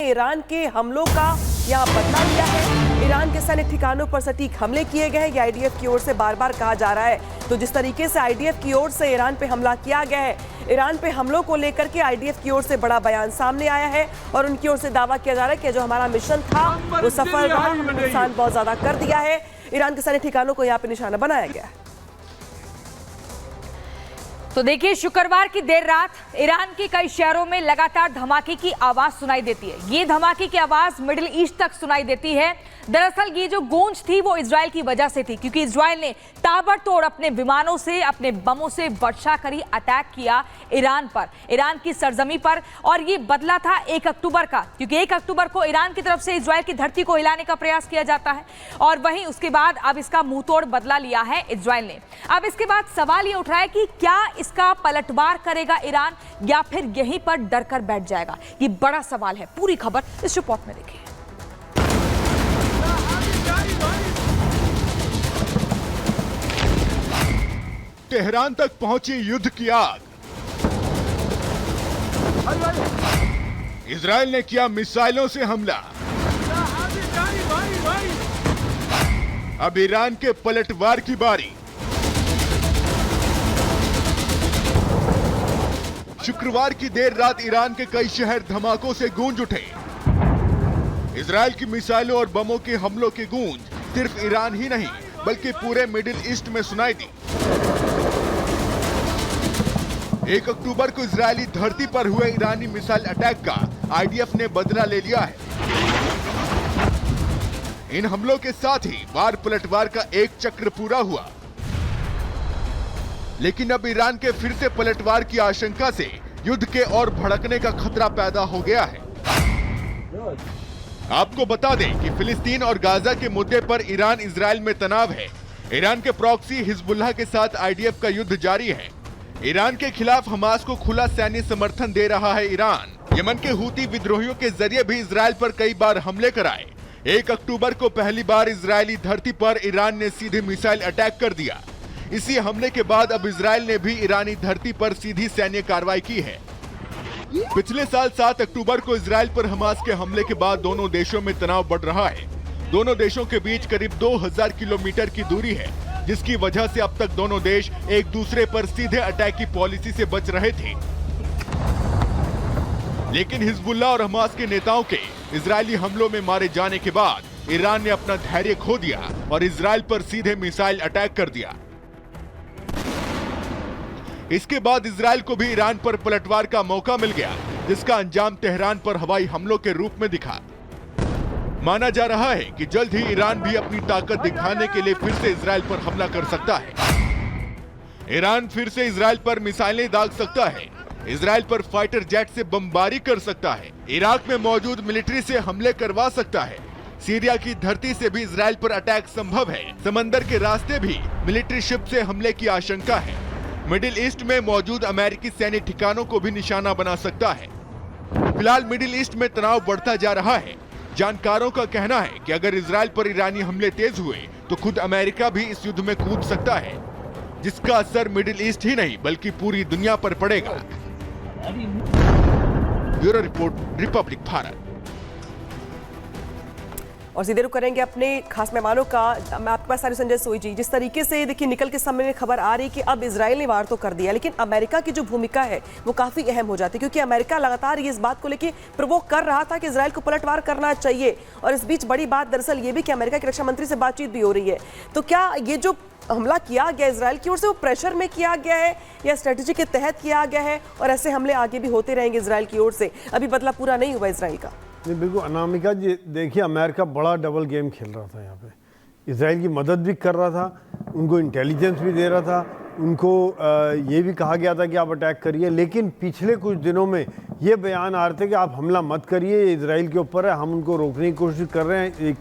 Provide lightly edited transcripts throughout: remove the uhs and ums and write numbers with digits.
Iran के हमलों का यहाँ बदला लिया है। ईरान के सैन्य ठिकानों पर सटीक हमले किए गए हैं, ये आईडीएफ की ओर से बार बार कहा जा रहा है। तो जिस तरीके से आईडीएफ की ओर से ईरान पे हमला किया गया है, ईरान पे हमलों को लेकर के आईडीएफ की ओर से बड़ा बयान सामने आया है और उनकी ओर से दावा किया जा रहा है कि जो हमारा मिशन था वो सफल रहा, हमने नुकसान बहुत ज्यादा कर दिया है। ईरान के सैन्य ठिकानों को यहाँ पे निशाना बनाया गया है। तो देखिए, शुक्रवार की देर रात ईरान के कई शहरों में लगातार धमाके की आवाज सुनाई देती है। ये धमाके की आवाज मिडिल ईस्ट तक सुनाई देती है। दरअसल ये जो गूंज थी वो इजराइल की वजह से थी, क्योंकि इजराइल ने ताबड़तोड़ अपने विमानों से, अपने बमों से वर्षा करी, अटैक किया ईरान पर, ईरान की सरजमी पर। और ये बदला था 1 अक्टूबर का, क्योंकि 1 अक्टूबर को ईरान की तरफ से इजराइल की धरती को हिलाने का प्रयास किया जाता है और वहीं उसके बाद अब इसका मुंहतोड़ बदला लिया है इजराइल ने। अब इसके बाद सवाल ये उठ रहा है कि क्या इसका पलटवार करेगा ईरान या फिर यहीं पर डर कर बैठ जाएगा? ये बड़ा सवाल है। पूरी खबर इस रिपोर्ट में देखिए। तेहरान तक पहुंची युद्ध की आग। इजराइल ने किया मिसाइलों से हमला। अब ईरान के पलटवार की बारी। शुक्रवार की देर रात ईरान के कई शहर धमाकों से गूंज उठे। इजराइल की मिसाइलों और बमों के हमलों की गूंज सिर्फ ईरान ही नहीं बल्कि पूरे मिडिल ईस्ट में सुनाई दी। 1 अक्टूबर को इजरायली धरती पर हुए ईरानी मिसाइल अटैक का आईडीएफ ने बदला ले लिया है। इन हमलों के साथ ही वार पलटवार का एक चक्र पूरा हुआ, लेकिन अब ईरान के फिर से पलटवार की आशंका से युद्ध के और भड़कने का खतरा पैदा हो गया है। आपको बता दें कि फिलिस्तीन और गाजा के मुद्दे पर ईरान इजराइल में तनाव है। ईरान के प्रॉक्सी हिजबुल्लाह के साथ आईडीएफ का युद्ध जारी है। ईरान के खिलाफ हमास को खुला सैन्य समर्थन दे रहा है ईरान। यमन के हूती विद्रोहियों के जरिए भी इजराइल पर कई बार हमले कराए। 1 अक्टूबर को पहली बार इजरायली धरती पर ईरान ने सीधे मिसाइल अटैक कर दिया। इसी हमले के बाद अब इजराइल ने भी ईरानी धरती पर सीधी सैन्य कार्रवाई की है। पिछले साल 7 अक्टूबर को इजराइल पर हमास के हमले के बाद दोनों देशों में तनाव बढ़ रहा है। दोनों देशों के बीच करीब 2000 किलोमीटर की दूरी है, जिसकी वजह से अब तक दोनों देश एक दूसरे पर सीधे अटैक की पॉलिसी से बच रहे थे। लेकिन हिजबुल्लाह और हमास के नेताओं के इजरायली हमलों में मारे जाने के बाद ईरान ने अपना धैर्य खो दिया और इजराइल पर सीधे मिसाइल अटैक कर दिया। इसके बाद इजराइल को भी ईरान पर पलटवार का मौका मिल गया, जिसका अंजाम तेहरान पर हवाई हमलों के रूप में दिखा। माना जा रहा है कि जल्द ही ईरान भी अपनी ताकत दिखाने के लिए फिर से इजराइल पर हमला कर सकता है। ईरान फिर से इजराइल पर मिसाइलें दाग सकता है, इजराइल पर फाइटर जेट से बमबारी कर सकता है, इराक में मौजूद मिलिट्री से हमले करवा सकता है। सीरिया की धरती से भी इजराइल पर अटैक संभव है। समंदर के रास्ते भी मिलिट्री शिप से हमले की आशंका है। मिडिल ईस्ट में मौजूद अमेरिकी सैन्य ठिकानों को भी निशाना बना सकता है। फिलहाल मिडिल ईस्ट में तनाव बढ़ता जा रहा है। जानकारों का कहना है कि अगर इजराइल पर ईरानी हमले तेज हुए तो खुद अमेरिका भी इस युद्ध में कूद सकता है, जिसका असर मिडिल ईस्ट ही नहीं बल्कि पूरी दुनिया पर पड़ेगा। Bureau report, Republic Bharat. और सीधे रुख करेंगे अपने खास मेहमानों का। मैं आपके पास संजय सोई जी, जिस तरीके से देखिए निकल के समय में खबर आ रही कि अब इजराइल ने वार तो कर दिया, लेकिन अमेरिका की जो भूमिका है वो काफी अहम हो जाती है, क्योंकि अमेरिका लगातार ये इस बात को लेकर प्रवोक कर रहा था कि इजराइल को पलटवार करना चाहिए। और इस बीच बड़ी बात दरअसल ये भी कि अमेरिका के रक्षा मंत्री से बातचीत भी हो रही है। तो क्या ये जो हमला किया गया इजराइल की ओर से वो प्रेशर में किया गया है या स्ट्रेटेजी के तहत किया गया है, और ऐसे हमले आगे भी होते रहेंगे इजराइल की ओर से? अभी बदला पूरा नहीं हुआ इजराइल का। नहीं, बिल्कुल अनामिका जी, देखिए अमेरिका बड़ा डबल गेम खेल रहा था। यहाँ पे इजराइल की मदद भी कर रहा था, उनको इंटेलिजेंस भी दे रहा था, उनको ये भी कहा गया था कि आप अटैक करिए। लेकिन पिछले कुछ दिनों में ये बयान आ रहे थे कि आप हमला मत करिए, ये इजराइल के ऊपर है, हम उनको रोकने की कोशिश कर रहे हैं।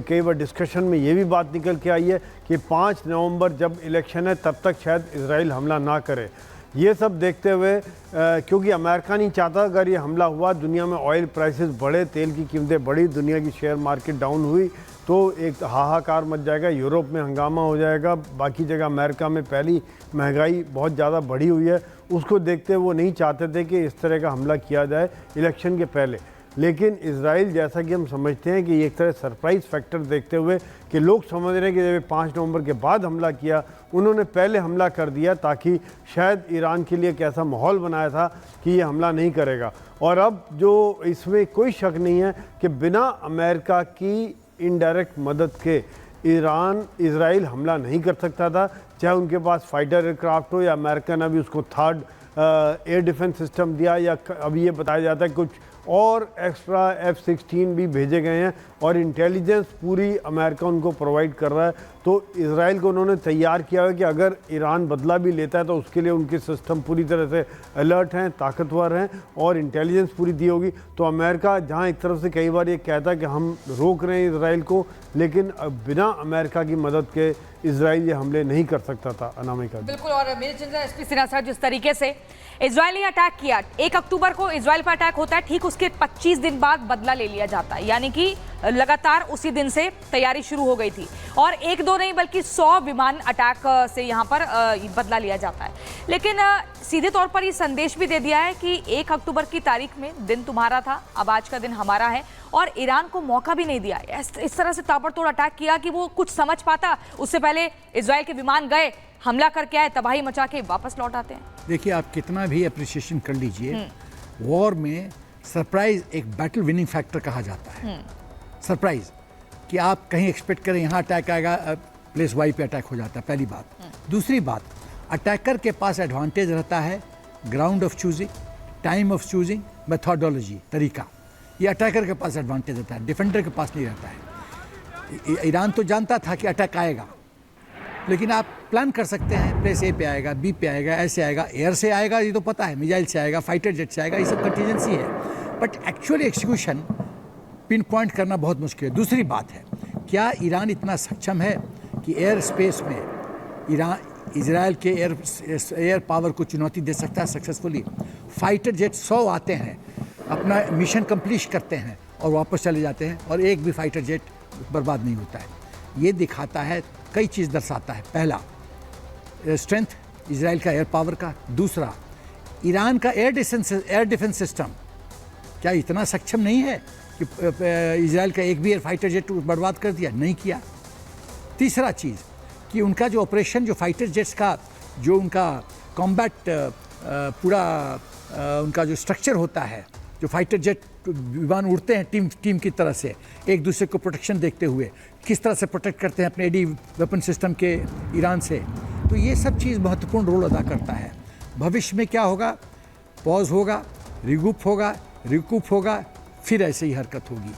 कई बार डिस्कशन में ये भी बात निकल के आई है कि 5 नवंबर जब इलेक्शन है तब तक शायद इजराइल हमला ना करे। ये सब देखते हुए क्योंकि अमेरिका नहीं चाहता अगर ये हमला हुआ, दुनिया में ऑयल प्राइसेस बढ़े, तेल की कीमतें बढ़ी, दुनिया की शेयर मार्केट डाउन हुई, तो एक हाहाकार मच जाएगा, यूरोप में हंगामा हो जाएगा, बाकी जगह अमेरिका में पहली महंगाई बहुत ज़्यादा बढ़ी हुई है। उसको देखते वो नहीं चाहते थे कि इस तरह का हमला किया जाए इलेक्शन के पहले। लेकिन इजराइल, जैसा कि हम समझते हैं कि ये एक तरह सरप्राइज फैक्टर देखते हुए कि लोग समझ रहे हैं कि जब 5 नवंबर के बाद हमला किया, उन्होंने पहले हमला कर दिया ताकि शायद ईरान के लिए एक ऐसा माहौल बनाया था कि ये हमला नहीं करेगा। और अब जो इसमें कोई शक नहीं है कि बिना अमेरिका की इनडायरेक्ट मदद के इजराइल हमला नहीं कर सकता था, चाहे उनके पास फाइटर एयरक्राफ्ट हो या अमेरिका ने अभी उसको थर्ड एयर डिफेंस सिस्टम दिया, या अभी ये बताया जाता है कुछ और एक्स्ट्रा F-16 भी भेजे गए हैं और इंटेलिजेंस पूरी अमेरिका उनको प्रोवाइड कर रहा है। तो इजराइल को उन्होंने तैयार किया है कि अगर ईरान बदला भी लेता है तो उसके लिए उनके सिस्टम पूरी तरह से अलर्ट हैं, ताकतवर हैं और इंटेलिजेंस पूरी दी होगी। तो अमेरिका जहां एक तरफ से कई बार ये कहता है कि हम रोक रहे हैं इजराइल को, लेकिन बिना अमेरिका की मदद के इजराइल ये हमले नहीं कर सकता था। अनामिका बिल्कुल, और major general SP Sinha sir, जिस तरीके से इजराइल ने अटैक किया, 1 अक्टूबर को इजराइल पर अटैक होता है, ठीक उसके 25 दिन बाद बदला ले लिया जाता है, यानी कि लगातार उसी दिन से तैयारी शुरू हो गई थी और 1-2 नहीं बल्कि 100 विमान अटैक से यहाँ पर बदला लिया जाता है। लेकिन सीधे तौर पर ये संदेश भी दे दिया है कि 1 अक्टूबर की तारीख में दिन तुम्हारा था, अब आज का दिन हमारा है, और ईरान को मौका भी नहीं दिया। इस तरह से ताबड़तोड़ अटैक किया कि वो कुछ समझ पाता, उससे पहले इजराइल के विमान गए, हमला करके आए, तबाही मचा के वापस लौट आते हैं। देखिए, आप कितना भी अप्रिसिएशन कर लीजिए, वॉर में सरप्राइज एक बैटल विनिंग फैक्टर कहा जाता है। सरप्राइज कि आप कहीं एक्सपेक्ट करें यहाँ अटैक आएगा, प्लेस वाई पे अटैक हो जाता है, पहली बात। दूसरी बात, अटैकर के पास एडवांटेज रहता है ground of choosing, time of choosing, methodology, तरीका। ये अटैकर के पास एडवांटेज रहता है, डिफेंडर के पास नहीं रहता है। ईरान तो जानता था कि अटैक आएगा, लेकिन आप प्लान कर सकते हैं प्लेस ए पे आएगा, बी पे आएगा, ऐसे आएगा, एयर से आएगा, ये तो पता है, मिसाइल से आएगा, फाइटर जेट से आएगा, ये सब कंटीजेंसी है। But actual execution pin point करना बहुत मुश्किल है। दूसरी बात है, क्या ईरान इतना सक्षम है कि एयर स्पेस में इजराइल के एयर पावर को चुनौती दे सकता है सक्सेसफुली? फाइटर जेट 100 आते हैं, अपना मिशन कंप्लीट करते हैं और वापस चले जाते हैं, और एक भी फाइटर जेट बर्बाद नहीं होता है। ये दिखाता है, कई चीज़ दर्शाता है। पहला, स्ट्रेंथ इजराइल का एयर पावर का। दूसरा, ईरान का एयर डिफेंस सिस्टम क्या इतना सक्षम नहीं है कि इजराइल का एक भी एयर फाइटर जेट बर्बाद कर दिया? नहीं किया। तीसरा चीज़ कि उनका जो ऑपरेशन, जो फाइटर जेट्स का जो उनका कॉम्बैट पूरा उनका जो स्ट्रक्चर होता है, जो फाइटर जेट विमान उड़ते हैं टीम की तरह से, एक दूसरे को प्रोटेक्शन देखते हुए किस तरह से प्रोटेक्ट करते हैं अपने एडी वेपन सिस्टम के ईरान से, तो ये सब चीज़ महत्वपूर्ण रोल अदा करता है। भविष्य में क्या होगा? पॉज होगा, रिकूप होगा, फिर ऐसे ही हरकत होगी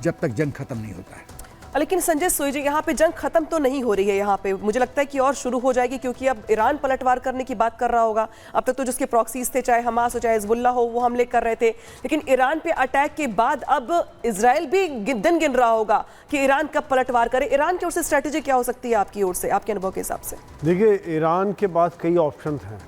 जब तक जंग खत्म नहीं होता है। लेकिन संजय सोई जी, यहाँ पे जंग खत्म तो नहीं हो रही है, यहाँ पे मुझे लगता है कि और शुरू हो जाएगी, क्योंकि अब ईरान पलटवार करने की बात कर रहा होगा। अब तक तो जिसके प्रॉक्सीज थे, चाहे हमास हो चाहे हिजबुल्लाह हो, वो हमले कर रहे थे, लेकिन ईरान पे अटैक के बाद अब इजराइल भी दिन गिन रहा होगा कि ईरान कब पलटवार करे। ईरान की ओर से स्ट्रैटेजी क्या हो सकती है आपकी ओर से, आपके अनुभव के हिसाब से? देखिए, ईरान के पास कई ऑप्शन हैं।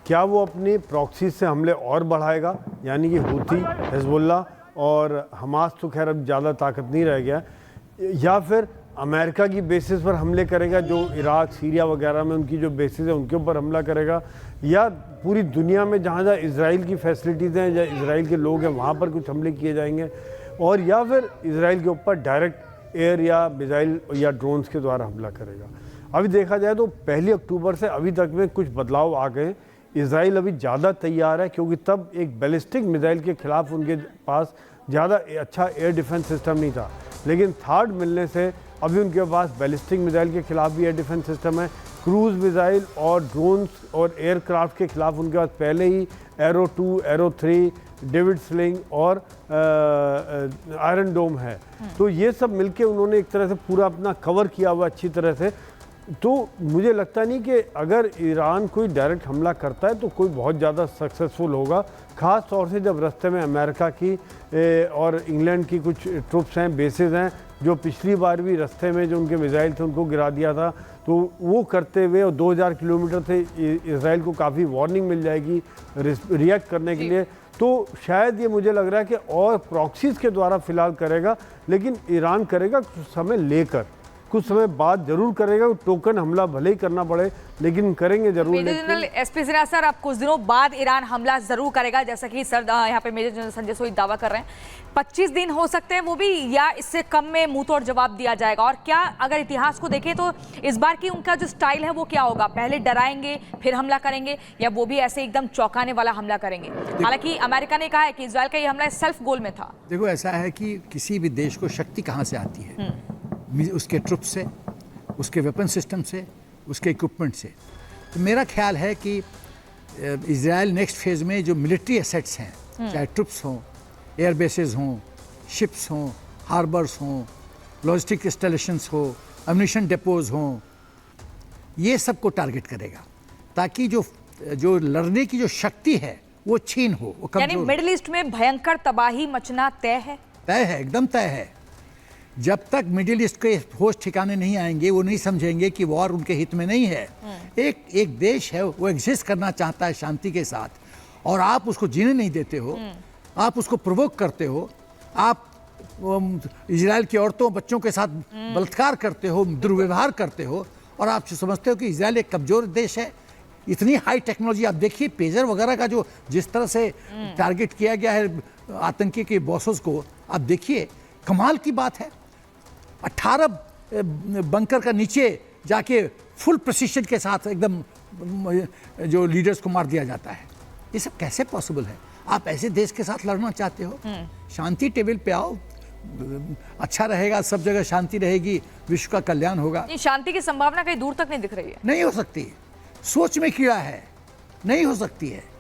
क्या वो अपनी प्रॉक्सी से हमले और बढ़ाएगा, यानी कि हूथी, हिजबुल्लाह और हमास तो खैर अब ज़्यादा ताकत नहीं रह गया, या फिर अमेरिका की बेसिस पर हमले करेगा, जो इराक, सीरिया वगैरह में उनकी जो बेसिस है उनके ऊपर हमला करेगा, या पूरी दुनिया में जहाँ जहाँ इजराइल की फैसिलिटीज़ हैं या इजराइल के लोग हैं वहाँ पर कुछ हमले किए जाएंगे, और या फिर इजराइल के ऊपर डायरेक्ट एयर या मिसाइल या ड्रोन्स के द्वारा हमला करेगा। अभी देखा जाए तो 1 अक्टूबर से अभी तक में कुछ बदलाव आ गए। इजराइल अभी ज़्यादा तैयार है, क्योंकि तब एक बैलिस्टिक मिसाइल के खिलाफ उनके पास ज़्यादा अच्छा एयर डिफेंस सिस्टम नहीं था, लेकिन थर्ड मिलने से अभी उनके पास बैलिस्टिक मिसाइल के खिलाफ भी एयर डिफेंस सिस्टम है। क्रूज़ मिसाइल और ड्रोन्स और एयरक्राफ्ट के खिलाफ उनके पास पहले ही एरो 2, एरो 3, डेविड स्लिंग और आयरन डोम है। तो ये सब मिलके उन्होंने एक तरह से पूरा अपना कवर किया हुआ अच्छी तरह से। तो मुझे लगता नहीं कि अगर ईरान कोई डायरेक्ट हमला करता है तो कोई बहुत ज़्यादा सक्सेसफुल होगा, ख़ास तौर से जब रास्ते में अमेरिका की और इंग्लैंड की कुछ ट्रुप्स हैं, बेसेस हैं, जो पिछली बार भी रास्ते में जो उनके मिसाइल थे उनको गिरा दिया था। तो वो करते हुए, और 2000 किलोमीटर से इजराइल को काफ़ी वार्निंग मिल जाएगी रिएक्ट करने के लिए। तो शायद ये मुझे लग रहा है कि और प्रॉक्सीज़ के द्वारा फिलहाल करेगा, लेकिन ईरान करेगा कुछ समय लेकर, कुछ समय बाद जरूर करेगा, टोकन हमला भले ही करना पड़े लेकिन करेंगे जरूर। Major general SP Sinha sir, अब कुछ दिनों बाद ईरान हमला जरूर करेगा, जैसा कि सर यहाँ पे मेजर जनरल संजय सोई दावा कर रहे हैं। 25 दिन हो सकते हैं वो भी, या इससे कम में मुंह तोड़ जवाब दिया जाएगा? और क्या अगर इतिहास को देखें तो इस बार की उनका जो स्टाइल है वो क्या होगा? पहले डराएंगे फिर हमला करेंगे, या वो भी ऐसे एकदम चौंकाने वाला हमला करेंगे? हालांकि अमेरिका ने कहा है कि इजराइल का ये हमला सेल्फ गोल में था। देखो, ऐसा है कि किसी भी देश को शक्ति कहाँ से आती है? उसके ट्रुप से, उसके वेपन सिस्टम से, उसके इक्विपमेंट से। तो मेरा ख्याल है कि इजराइल नेक्स्ट फेज में जो मिलिट्री एसेट्स हैं, चाहे ट्रुप्स हों, एयर बेसेस हों, शिप्स हों, हार्बर्स हों, लॉजिस्टिक इंस्टॉलेशंस हो, अम्यूनिशन डिपोज हों, ये सब को टारगेट करेगा, ताकि जो लड़ने की जो शक्ति है वो छीन हो, वो यानी मिडिल ईस्ट में भयंकर तबाही मचना तय है? तय है, एकदम तय है। जब तक मिडिल ईस्ट के होश ठिकाने नहीं आएंगे, वो नहीं समझेंगे कि वॉर उनके हित में नहीं है। एक देश है, वो एग्जिस्ट करना चाहता है शांति के साथ, और आप उसको जीने नहीं देते हो, आप उसको प्रोवोक करते हो, आप इजराइल की औरतों बच्चों के साथ बलात्कार करते हो, दुर्व्यवहार करते हो, और आप समझते हो कि इजराइल एक कमजोर देश है। इतनी हाई टेक्नोलॉजी, आप देखिए पेजर वगैरह का जो जिस तरह से टारगेट किया गया है आतंकी के बॉसेस को, आप देखिए, कमाल की बात है। 18 बंकर का नीचे जाके फुल प्रिसिशन के साथ एकदम जो लीडर्स को मार दिया जाता है। ये सब कैसे पॉसिबल है? आप ऐसे देश के साथ लड़ना चाहते हो? शांति टेबल पे आओ, अच्छा रहेगा, सब जगह शांति रहेगी, विश्व का कल्याण होगा। शांति की संभावना कहीं दूर तक नहीं दिख रही है। नहीं हो सकती, सोच में कीड़ा है, नहीं हो सकती है।